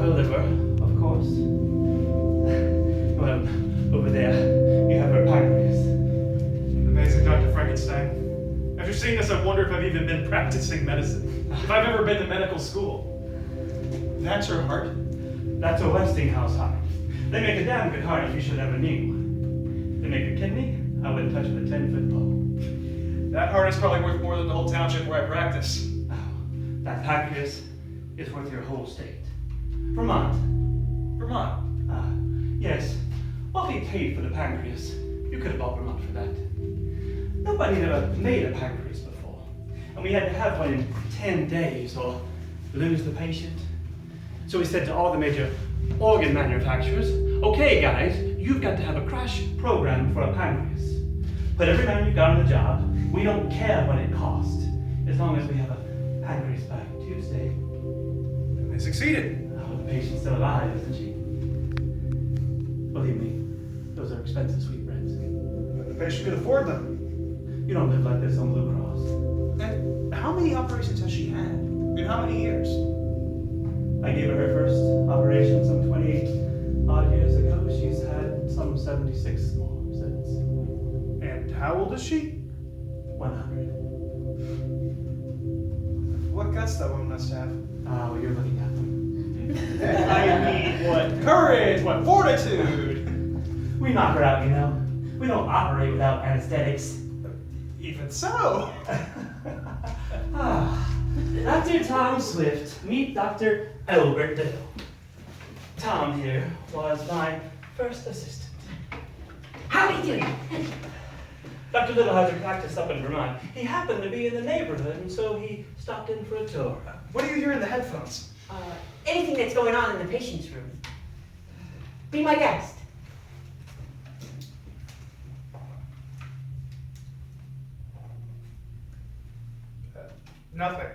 her liver, of course. Well, over there, you have her pancreas. Amazing, Dr. Frankenstein. After seeing this, I wonder if I've even been practicing medicine. If I've ever been to medical school. That's her heart? That's a Westinghouse heart. They make a damn good heart if you should ever need one. They make a kidney, I wouldn't touch with a 10-foot pole. That heart is probably worth more than the whole township where I practice. Oh, that pancreas is worth your whole state. Vermont. Vermont? Yes. What we paid for the pancreas, you could have bought Vermont for that. Nobody had ever made a pancreas before. And we had to have one in 10 days or lose the patient. So we said to all the major organ manufacturers, okay guys, you've got to have a crash program for a pancreas. Put every man you've got on the job. We don't care what it costs, as long as we have a pancreas by Tuesday. And they succeeded. Oh, the patient's still alive, isn't she? Believe me, those are expensive sweetbreads. The patient could afford them. You don't live like this on Blue Cross. And how many operations has she had? In how many years? I gave her first operation some 28 odd years ago. She's had some 76 more since. And how old is she? 100. What guts that woman must have. Oh, you're looking at them. I mean, what courage, what fortitude. We knock her out, you know. We don't operate without anesthetics. Even so. Dr. Tom Swift, meet Dr. Albert Dill. Tom here was my first assistant. How do you do? Dr. Little has a practice up in Vermont. He happened to be in the neighborhood, and so he stopped in for a tour. What do you hear in the headphones? Anything that's going on in the patient's room. Be my guest. Nothing.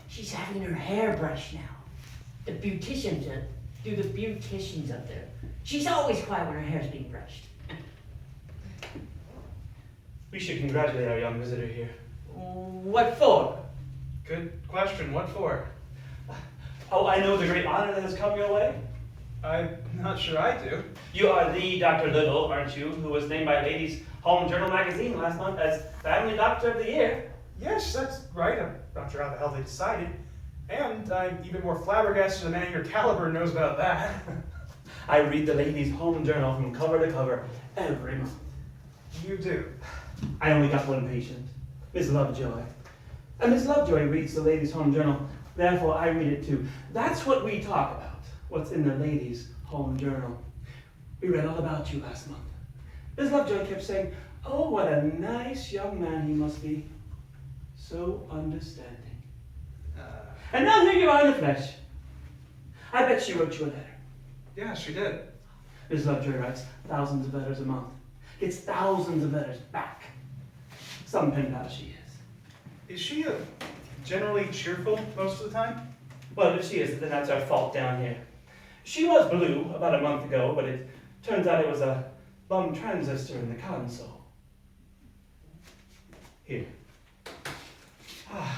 She's having her hair brushed now. The beauticians do the beauticians up there. She's always quiet when her hair's being brushed. We should congratulate our young visitor here. What for? Good question. What for? Oh, I know the great honor that has come your way. I'm not sure I do. You are the Dr. Little, aren't you, who was named by Ladies' Home Journal magazine last month as Family Doctor of the Year. Yes, that's right. I'm not sure how the hell they decided. And I'm even more flabbergasted a man of your caliber knows about that. I read the Ladies' Home Journal from cover to cover every month. You do? I only got one patient, Miss Lovejoy. And Miss Lovejoy reads the Ladies' Home Journal, therefore I read it too. That's what we talk about, what's in the Ladies' Home Journal. We read all about you last month. Miss Lovejoy kept saying, oh, what a nice young man he must be. So understanding. And now here you are in the flesh. I bet she wrote you a letter. Yeah, she did. Miss Lovejoy writes thousands of letters a month. Gets thousands of letters back. Some pen pal she is. Is she generally cheerful most of the time? Well, if she is, then that's our fault down here. She was blue about a month ago, but it turns out it was a bum transistor in the console. Here.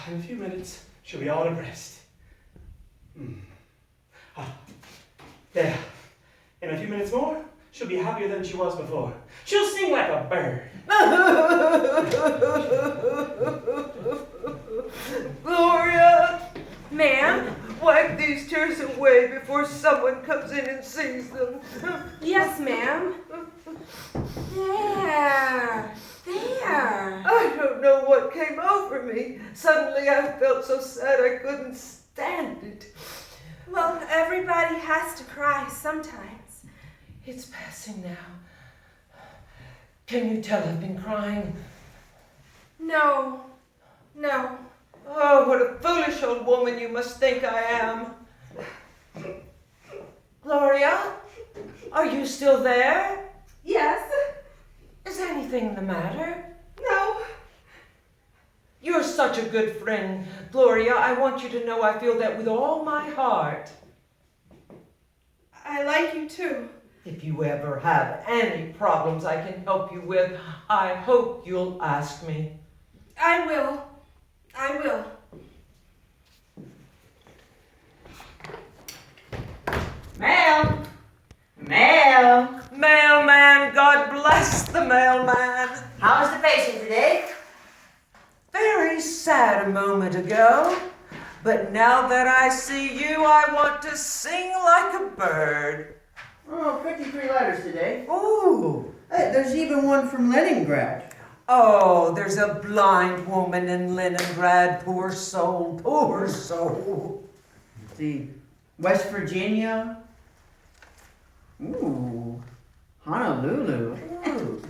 In a few minutes, she'll be all abreast. There. In a few minutes more, she'll be happier than she was before. She'll sing like a bird. Gloria! Ma'am? Wipe these tears away before someone comes in and sees them. Yes, ma'am. There. There. I don't know what came over me. Suddenly I felt so sad I couldn't stand it. Well, everybody has to cry sometimes. It's passing now. Can you tell I've been crying? No. No. Oh, what a foolish old woman you must think I am. Gloria, are you still there? Yes. Is anything the matter? No. You're such a good friend, Gloria. I want you to know I feel that with all my heart. I like you too. If you ever have any problems I can help you with, I hope you'll ask me. I will. I will. Mail! Mail! Mailman, God bless the mailman. How was the patient today? Very sad a moment ago, but now that I see you, I want to sing like a bird. Oh, 53 letters today. Ooh. Hey, there's even one from Leningrad. Oh, there's a blind woman in Leningrad. Poor soul, poor soul. Let's see, West Virginia. Ooh, Honolulu. Ooh.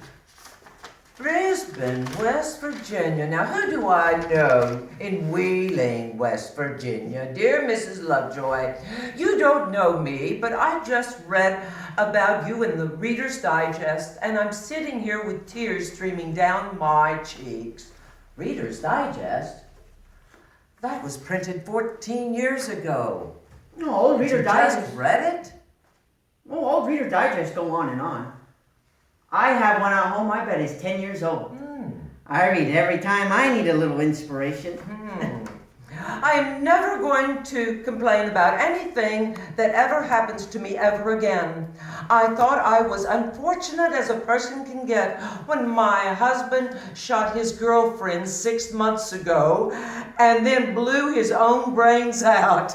Brisbane, West Virginia. Now, who do I know in Wheeling, West Virginia? Dear Mrs. Lovejoy, you don't know me, but I just read about you in the Reader's Digest, and I'm sitting here with tears streaming down my cheeks. Reader's Digest? That was printed 14 years ago. No, old Reader You Digest. just read it? Oh, old Reader Digest go on and on. I have one at home, I bet it's 10 years old. I read it every time I need a little inspiration. I am never going to complain about anything that ever happens to me ever again. I thought I was unfortunate as a person can get when my husband shot his girlfriend 6 months ago and then blew his own brains out.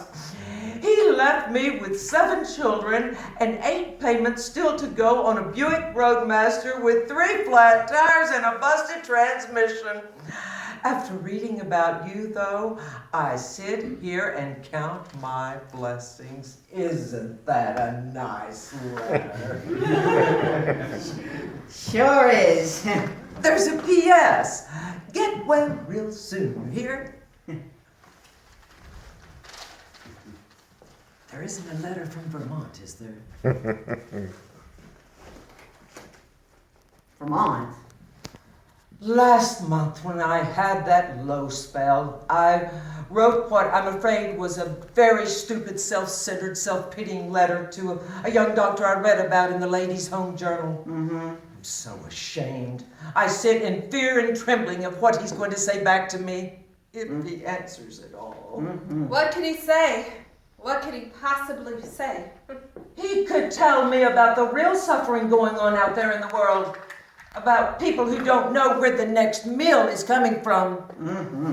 He left me with 7 children and 8 payments still to go on a Buick Roadmaster with 3 flat tires and a busted transmission. After reading about you, though, I sit here and count my blessings. Isn't that a nice letter? Sure is. There's a P.S. Get well real soon, you hear? There isn't a letter from Vermont, is there? Vermont. Last month, when I had that low spell, I wrote what I'm afraid was a very stupid, self-centered, self-pitying letter to a young doctor I read about in the Ladies' Home Journal. I'm so ashamed. I sit in fear and trembling of what he's going to say back to me, if he answers at all. What could he say? What could he possibly say? He could tell me about the real suffering going on out there in the world. About people who don't know where the next meal is coming from.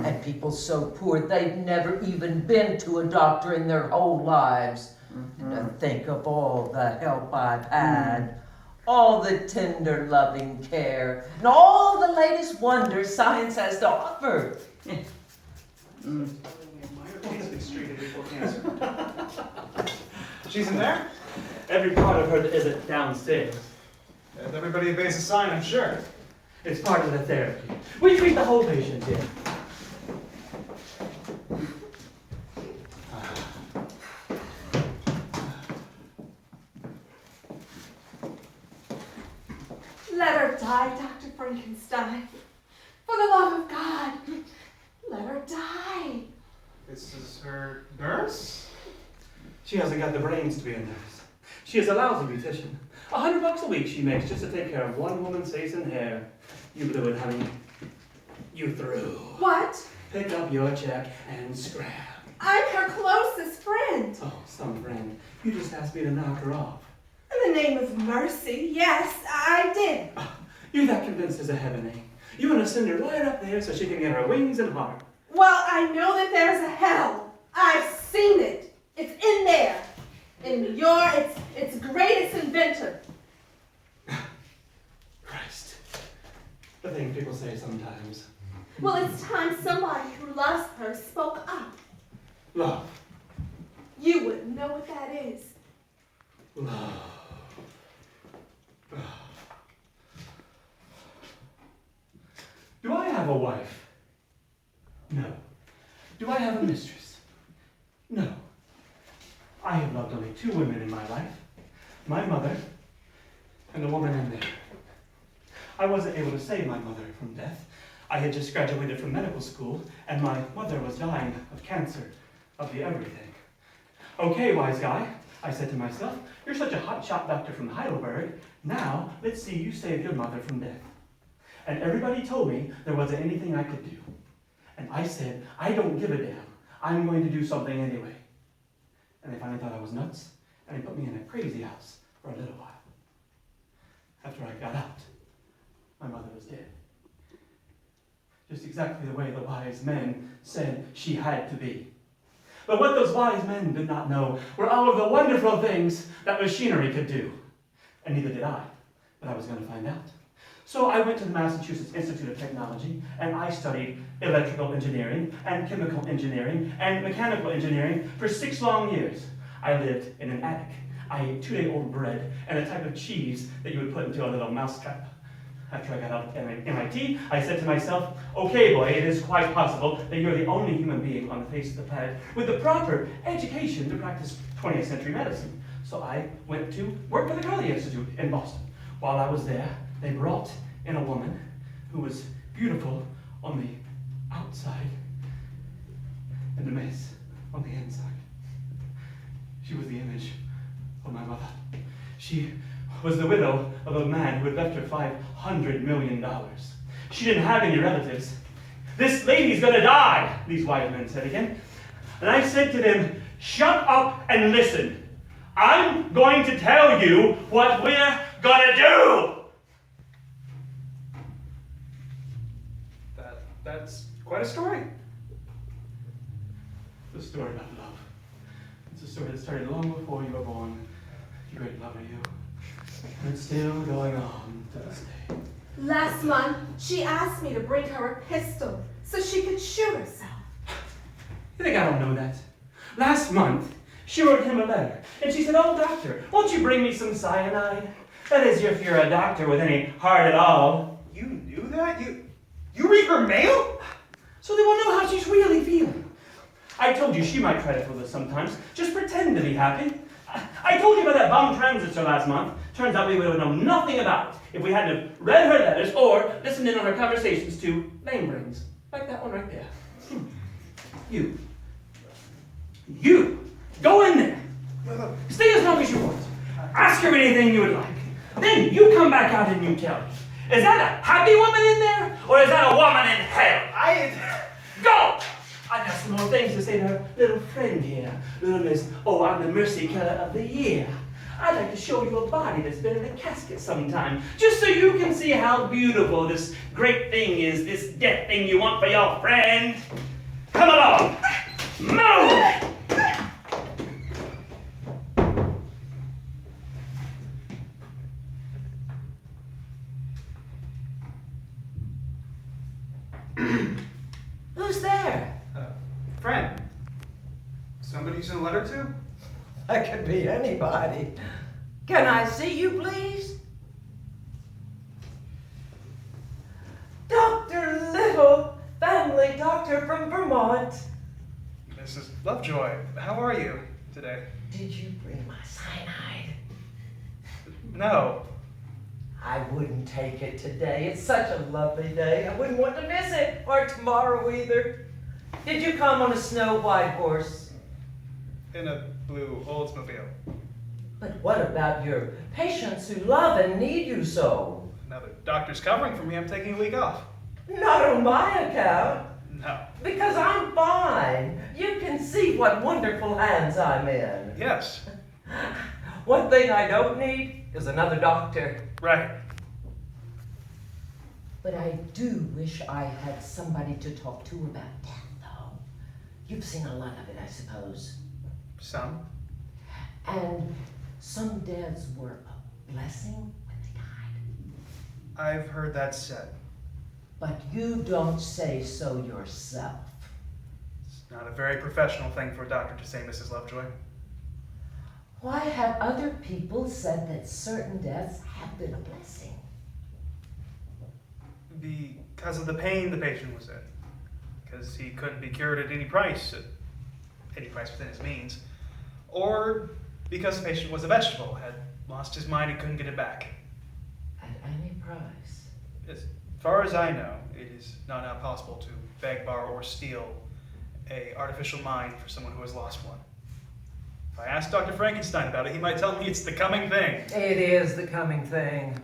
And people so poor they've never even been to a doctor in their whole lives. And to think of all the help I've had, all the tender, loving care, and all the latest wonders science has to offer. Please be treated before cancer. She's in there? Every part of her is downstairs. And everybody obeys a sign, I'm sure. It's part of the therapy. We treat the whole patient here. Let her die, Dr. Frankenstein. For the love of God, let her die. This is her nurse? She hasn't got the brains to be a nurse. She is a lousy beautician. $100 a week she makes just to take care of one woman's face and hair. You blew it, honey. You threw. What? Pick up your check and scrap. I'm her closest friend. Oh, some friend. You just asked me to knock her off. In the name of mercy, yes, I did. You're that convinced there's a heaven, eh? You want to send her right up there so she can get her wings and heart. Well, I know that there's a hell. I've seen it. It's in there. In its greatest inventor. Christ. The thing people say sometimes. Well, it's time somebody who loves her spoke up. Love. You wouldn't know what that is. Love. Do I have a wife? No. Do I have a mistress? No. I have loved only 2 women in my life. My mother and the woman in there. I wasn't able to save my mother from death. I had just graduated from medical school, and my mother was dying of cancer, of the everything. Okay, wise guy, I said to myself, you're such a hotshot doctor from Heidelberg. Now, let's see you save your mother from death. And everybody told me there wasn't anything I could do. And I said, I don't give a damn. I'm going to do something anyway. And they finally thought I was nuts, and they put me in a crazy house for a little while. After I got out, my mother was dead. Just exactly the way the wise men said she had to be. But what those wise men did not know were all of the wonderful things that machinery could do. And neither did I, but I was going to find out. So I went to the Massachusetts Institute of Technology, and I studied electrical engineering, and chemical engineering, and mechanical engineering for 6 long years. I lived in an attic. I ate 2-day-old bread and a type of cheese that you would put into a little mousetrap. After I got out of MIT, I said to myself, okay, boy, it is quite possible that you're the only human being on the face of the planet with the proper education to practice 20th century medicine. So I went to work for the Carleigh Institute in Boston. While I was there, they brought in a woman who was beautiful on the outside and a mess on the inside. She was the image of my mother. She was the widow of a man who had left her $500 million. She didn't have any relatives. This lady's gonna die, these wise men said again. And I said to them, shut up and listen. I'm going to tell you what we're gonna do. That's quite a story. It's a story about love. It's a story that started long before you were born. You great lover, you. And it's still going on to this day. Last month, she asked me to bring her a pistol so she could shoot herself. You think I don't know that? Last month, she wrote him a letter, and she said, oh, doctor, won't you bring me some cyanide? That is, if you're a doctor with any heart at all. You knew that? You read her mail? So they will know how she's really feeling. I told you she might try to fool us sometimes. Just pretend to be happy. I told you about that bum transistor last month. Turns out we would have known nothing about it if we hadn't have read her letters or listened in on her conversations to lame brains. Like that one right there. You. Go in there. Stay as long as you want. Ask her anything you would like. Then you come back out and you tell me. Is that a happy woman in there? Or is that a woman in hell? Go! I've got some more things to say to her little friend here. Little Miss, oh, I'm the Mercy Killer of the Year. I'd like to show you a body that's been in a casket sometime, just so you can see how beautiful this great thing is, this death thing you want for your friend. Come along! Move! Who's there? Friend. Somebody you sent a letter to? That could be anybody. Can I see you, please? Dr. Little, family doctor from Vermont. Mrs. Lovejoy, how are you today? Did you bring my cyanide? No. I wouldn't take it today. It's such a lovely day. I wouldn't want to miss it, or tomorrow either. Did you come on a snow white horse? In a blue Oldsmobile. But what about your patients who love and need you so? Now the doctor's covering for me, I'm taking a week off. Not on my account. No. Because I'm fine. You can see what wonderful hands I'm in. Yes. One thing I don't need is another doctor. Right. But I do wish I had somebody to talk to about death, though. You've seen a lot of it, I suppose. Some. And some deaths were a blessing when they died. I've heard that said. But you don't say so yourself. It's not a very professional thing for a doctor to say, Mrs. Lovejoy. Why have other people said that certain deaths have been a blessing? Because of the pain the patient was in. Because he couldn't be cured at any price within his means. Or because the patient was a vegetable, had lost his mind and couldn't get it back. At any price. As far as I know, it is not now possible to beg, borrow, or steal an artificial mind for someone who has lost one. If I ask Dr. Frankenstein about it, he might tell me it's the coming thing. It is the coming thing.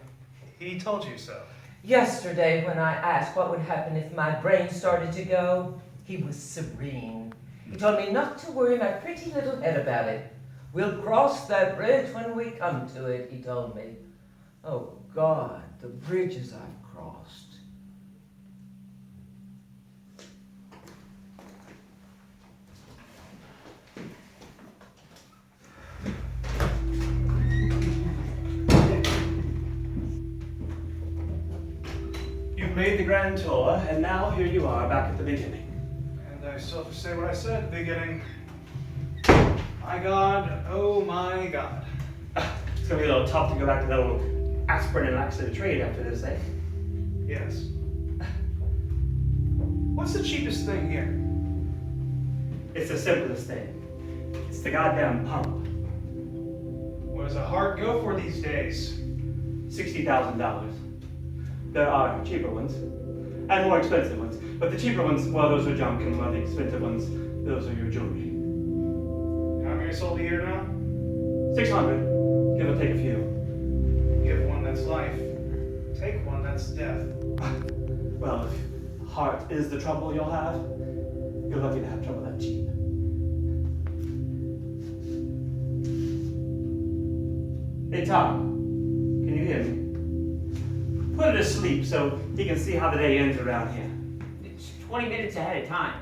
He told you so. Yesterday, when I asked what would happen if my brain started to go, he was serene. He told me not to worry my pretty little head about it. We'll cross that bridge when we come to it, he told me. Oh, God, the bridges I've crossed. You've made the grand tour, and now here you are back at the beginning. And I still have to say what I said at the beginning. My God, oh my God. It's gonna be a little tough to go back to that old aspirin and laxative trade after this, eh? Yes. What's the cheapest thing here? It's the simplest thing. It's the goddamn pump. What does a heart go for these days? $60,000. There are cheaper ones, and more expensive ones. But the cheaper ones, well, those are junk, and the expensive ones, those are your jewelry. How many are sold a year now? 600, give or take a few. Give one, that's life. Take one, that's death. Well, if heart is the trouble you'll have, you're lucky to have trouble that cheap. Hey, Tom, can you hear me? Put it to sleep so he can see how the day ends around here. It's 20 minutes ahead of time.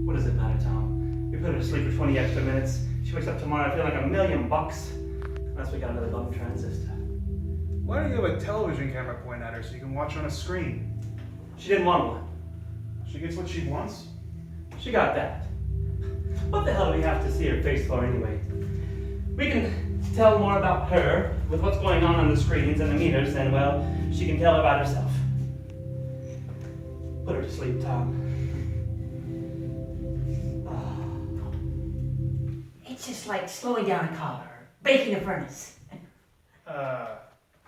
What does it matter, Tom? We put her to sleep for 20 extra minutes. She wakes up tomorrow feeling like $1 million, unless we got another bum transistor. Why don't you have a television camera pointed at her so you can watch on a screen? She didn't want one. She gets what she wants? She got that. What the hell do we have to see her face for anyway? We can tell more about her with what's going on the screens and the meters than, well, she can tell about herself. Put her to sleep, Tom. It's just like slowing down a car, or baking a furnace.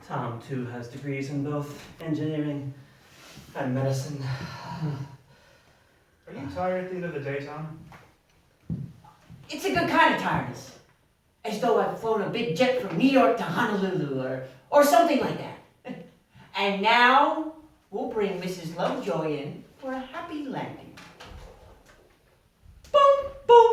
Tom, too, has degrees in both engineering and medicine. Are you tired at the end of the day, Tom? It's a good kind of tiredness. As though I've flown a big jet from New York to Honolulu, or something like that. And now, we'll bring Mrs. Lovejoy in for a happy landing. Boom, boom!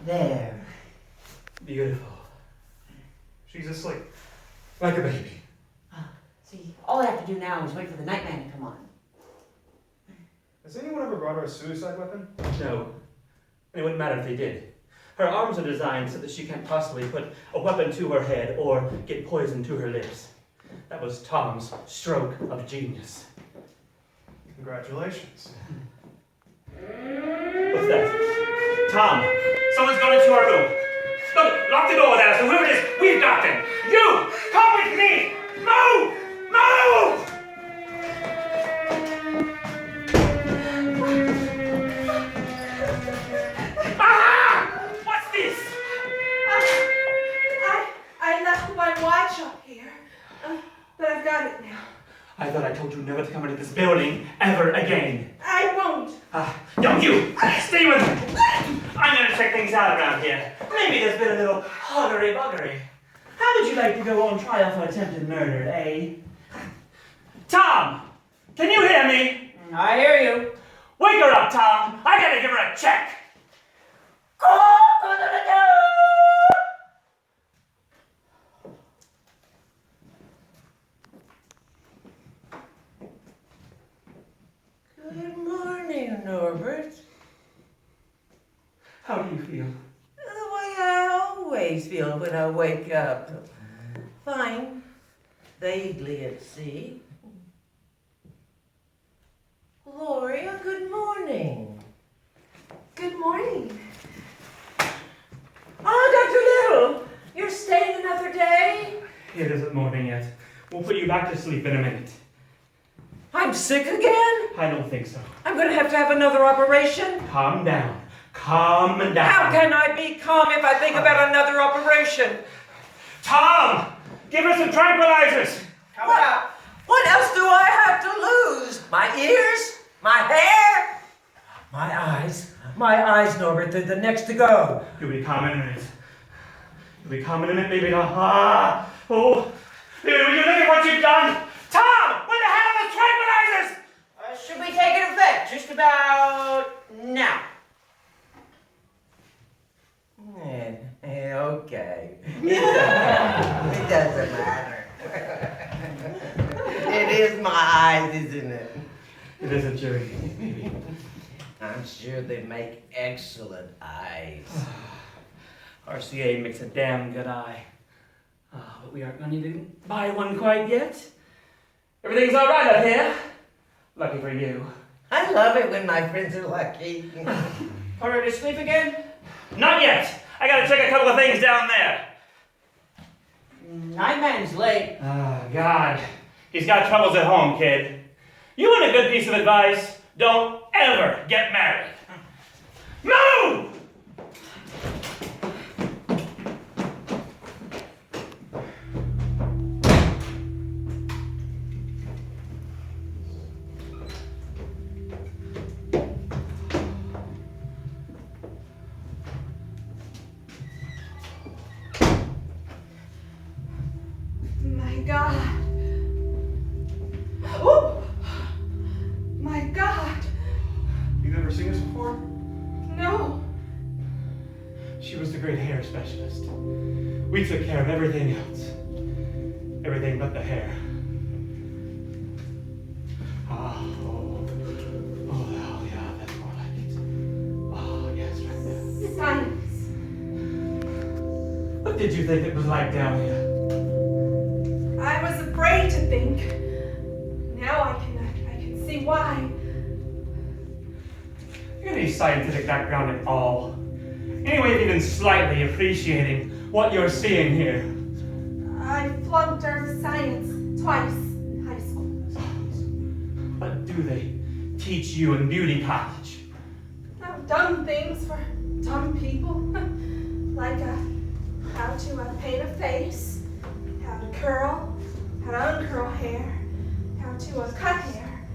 There. Beautiful. She's asleep. Like a baby. See, all I have to do now is wait for the nightman to come on. Has anyone ever brought her a suicide weapon? No. And it wouldn't matter if they did. Her arms are designed so that she can't possibly put a weapon to her head or get poison to her lips. That was Tom's stroke of genius. Congratulations. What's that? Tom, someone's gone into our room. Look, lock the door with us, and whoever it is, we've got them. You, come with me. Move! Move! Ah! What's this? I left my watch up here, but I've got it now. I thought I told you never to come into this building ever again. I won't. No, you! Stay with me! I'm gonna check things out around here. Maybe there's been a little huggery-buggery. How would you like to go on trial for attempted murder, eh? Tom! Can you hear me? I hear you. Wake her up, Tom! I gotta give her a check! Good morning, Norbert. How do you feel? The way I always feel when I wake up. Fine. Vaguely at sea. Gloria, good morning. Good morning. Oh, Dr. Little, you're staying another day? It isn't morning yet. We'll put you back to sleep in a minute. I'm sick again? I don't think so. I'm going to have another operation? Calm down. Calm down. How can I be calm if I think about another operation? Tom! Give her some tranquilizers! How about What else do I have to lose? My ears? My hair? My eyes. My eyes, Norbert. They're the next to go. You'll be calm in a minute. You'll be calm in a minute, maybe not. Oh, will you look at what you've done? Tom, where the hell are the tranquilizers? Should be taking effect just about now. Okay. It doesn't matter. It is my eyes, isn't it? It isn't, Jerry. I'm sure they make excellent eyes. RCA makes a damn good eye. But we aren't going to buy one quite yet. Everything's all right out here. Lucky for you. I love it when my friends are lucky. All ready to sleep again? Not yet. I gotta check a couple of things down there. Nightman's late. Oh, God. He's got troubles at home, kid. You want a good piece of advice? Don't ever get married. Move! My God. Oh! My God. You've never seen us before? No. She was the great hair specialist. We took care of everything else. Everything but the hair. Oh, yeah, that's more like it. Oh, yes, right there. Science. What did you think it was like down here? I was afraid to think. Now I can see why. You have any scientific background at all? Any way of even slightly appreciating what you're seeing here? I flunked earth science twice in high school. What do they teach you in beauty college? I've done things for dumb people, like how to paint a face, how to curl, how to uncurl hair, how to cut hair,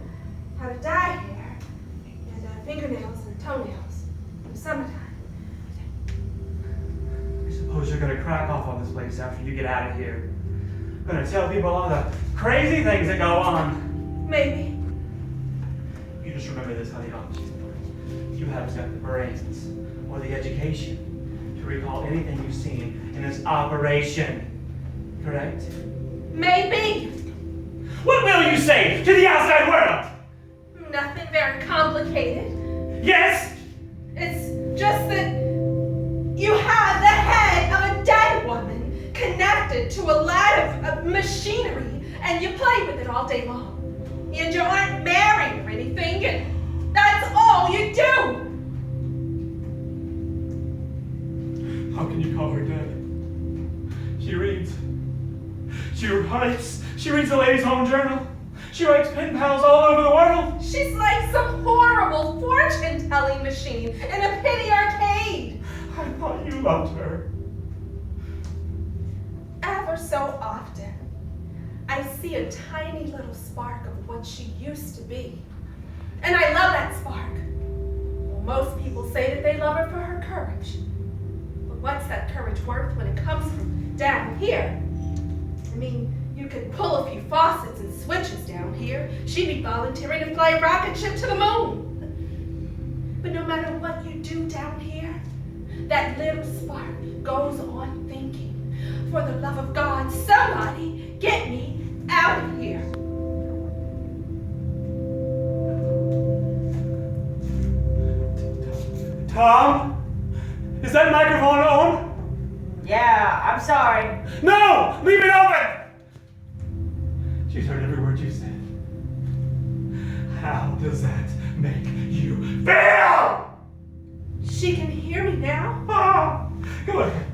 how to dye hair, and fingernails and toenails in the summertime. I suppose you're gonna crack off on this place after you get out of here. Gonna tell people all the crazy things that go on. Maybe. You just remember this, honey, don't you? You haven't got the brains or the education to recall anything you've seen in this operation. Correct? Maybe. What will you say to the outside world? Nothing very complicated. Yes? It's just that you have the head of a dead woman connected to a lot of machinery, and you play with it all day long. And you aren't married or anything, and that's all you do. How can you call her dead? She reads. She writes. She reads the Ladies' Home Journal. She writes pen pals all over the world. She's like some horrible fortune-telling machine in a penny arcade. I thought you loved her. Ever so often, I see a tiny little spark of what she used to be. And I love that spark. Well, most people say that they love her for her courage. But what's that courage worth when it comes from down here? I mean, you could pull a few faucets and switches down here. She'd be volunteering to fly a rocket ship to the moon. But no matter what you do down here, that little spark goes on thinking, for the love of God, somebody get me out of here. Tom? Is that microphone on? Yeah, I'm sorry. No! Leave it open! She's heard every word you said. How does that make you feel? She can hear me now. Ah, go ahead.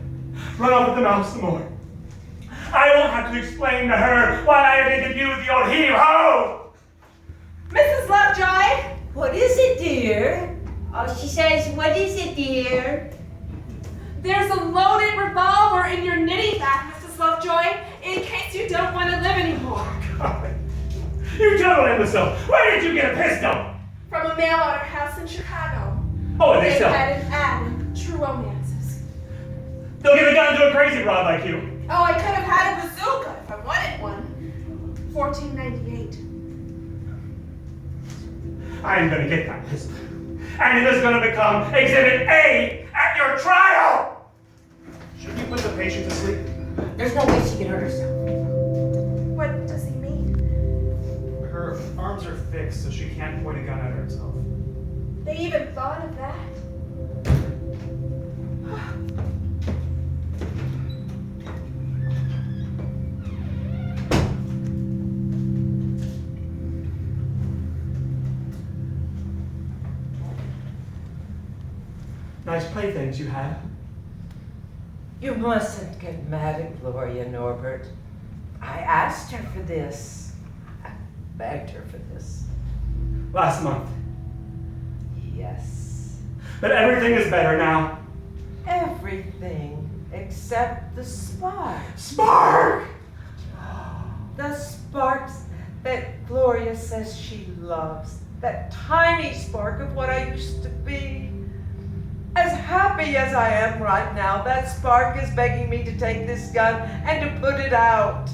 Run off with the mouse some more. I won't have to explain to her why I did you with the old heave-ho! Mrs. Lovejoy! What is it, dear? Oh, she says, what is it, dear? There's a loaded revolver in your knitting bag, Mrs. Lovejoy, in case you don't want to live anymore. God. You total imbecile! Where did you get a pistol? From a mail order house in Chicago. Oh, and they sell. had an ad in True Romances. They'll give a gun to a crazy broad like you. Oh, I could have had a bazooka if I wanted one. $14.98. I'm gonna get that pistol. And it is gonna become Exhibit A at your trial! Should you put the patient to sleep? There's no way she can hurt herself. What does he mean? Her arms are fixed, so she can't point a gun at herself. They even thought of that? Nice playthings you have. You mustn't get mad at Gloria, Norbert. I asked her for this. I begged her for this. Last month. Yes. But everything is better now. Everything except the spark. Spark! The sparks that Gloria says she loves. That tiny spark of what I used to be. As happy as I am right now, that spark is begging me to take this gun and to put it out.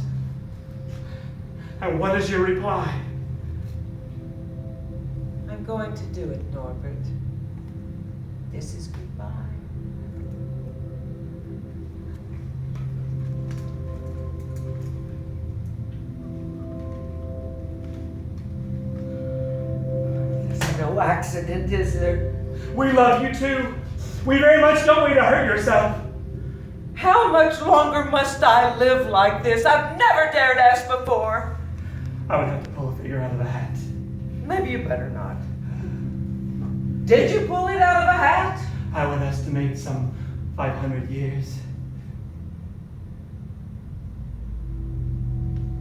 And what is your reply? I'm going to do it, Norbert. This is goodbye. There's no accident, is there? We love you too. We very much don't want you to hurt yourself. How much longer must I live like this? I've never dared ask before. I would have to pull a figure out of a hat. Maybe you better not. Did you pull it out of a hat? I would estimate some 500 years.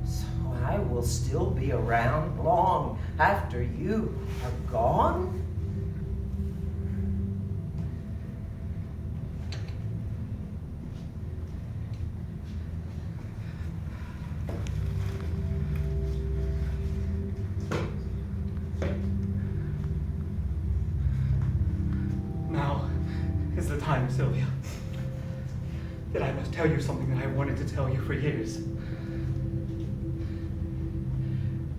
So I will still be around long after you are gone? Now is the time, Sylvia, that I must tell you something that I wanted to tell you for years.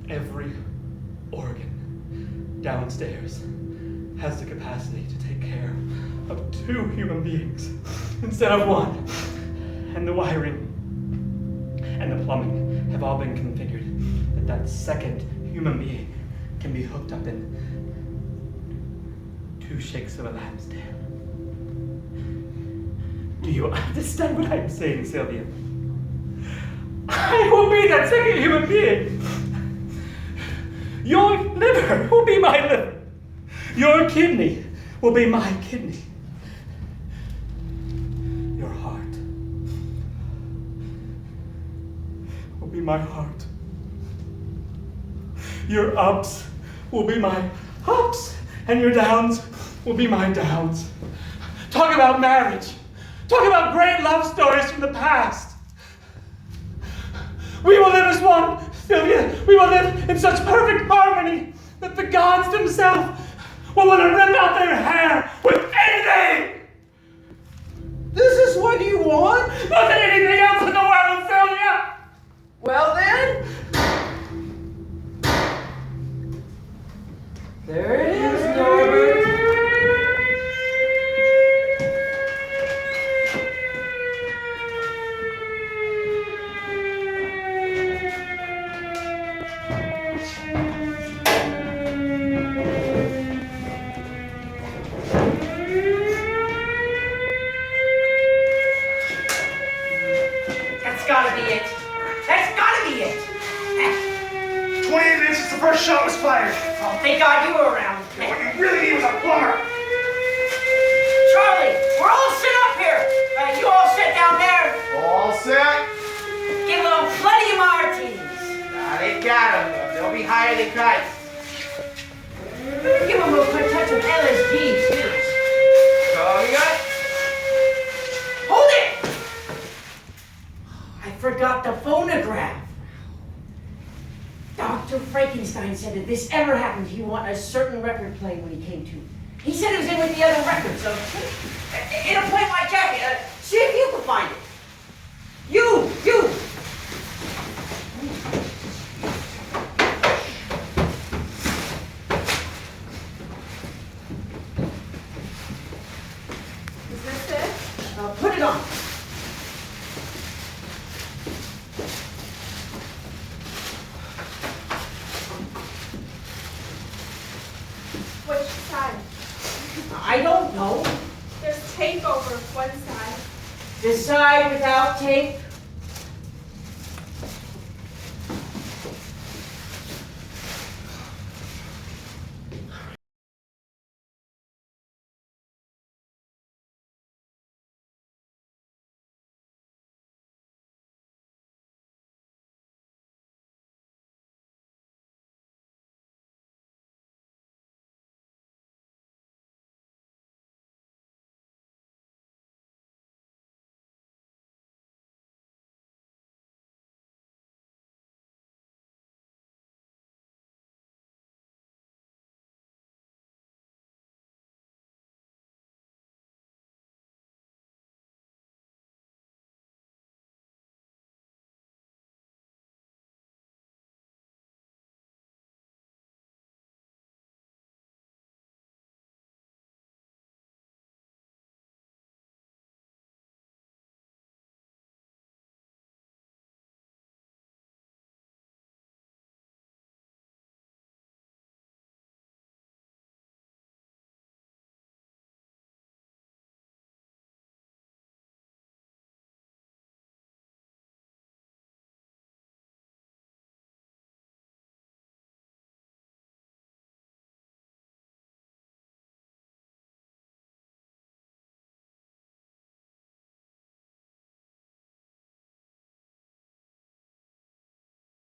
Every organ downstairs has the capacity to take care of 2 human beings instead of 1. And the wiring and the plumbing have all been configured that second human being can be hooked up in 2 shakes of a lamb's tail. Do you understand what I'm saying, Sylvia? I will be that second human being. Your liver will be my liver. Your kidney will be my kidney. Your heart will be my heart. Your ups will be my ups, and your downs will be my downs. Talk about marriage. Talk about great love stories from the past. We will live as one, Sylvia. We will live in such perfect harmony that the gods themselves will want to rip out their hair with anything. This is what you want? More than anything else in the world, Sylvia. Well then, there it is, Norbert. That's gotta be it. That's gotta be it. 28 minutes since the first shot was fired. Oh, thank God you were around. What you really need was a plumber. Charlie, we're all sit up here. You all sit down there. All set? Give them plenty of martinis. They got them. They'll be higher than kites. Give them a quick touch of LSD, too. So all you got? Hold it! I forgot the phonograph. Dr. Frankie Einstein said if this ever happened, he wanted a certain record playing when he came to. He said it was in with the other records, so it'll play my jacket. See if you can find it. You! Is this it? Put it on. Which side? I don't know. There's tape over one side. The side without tape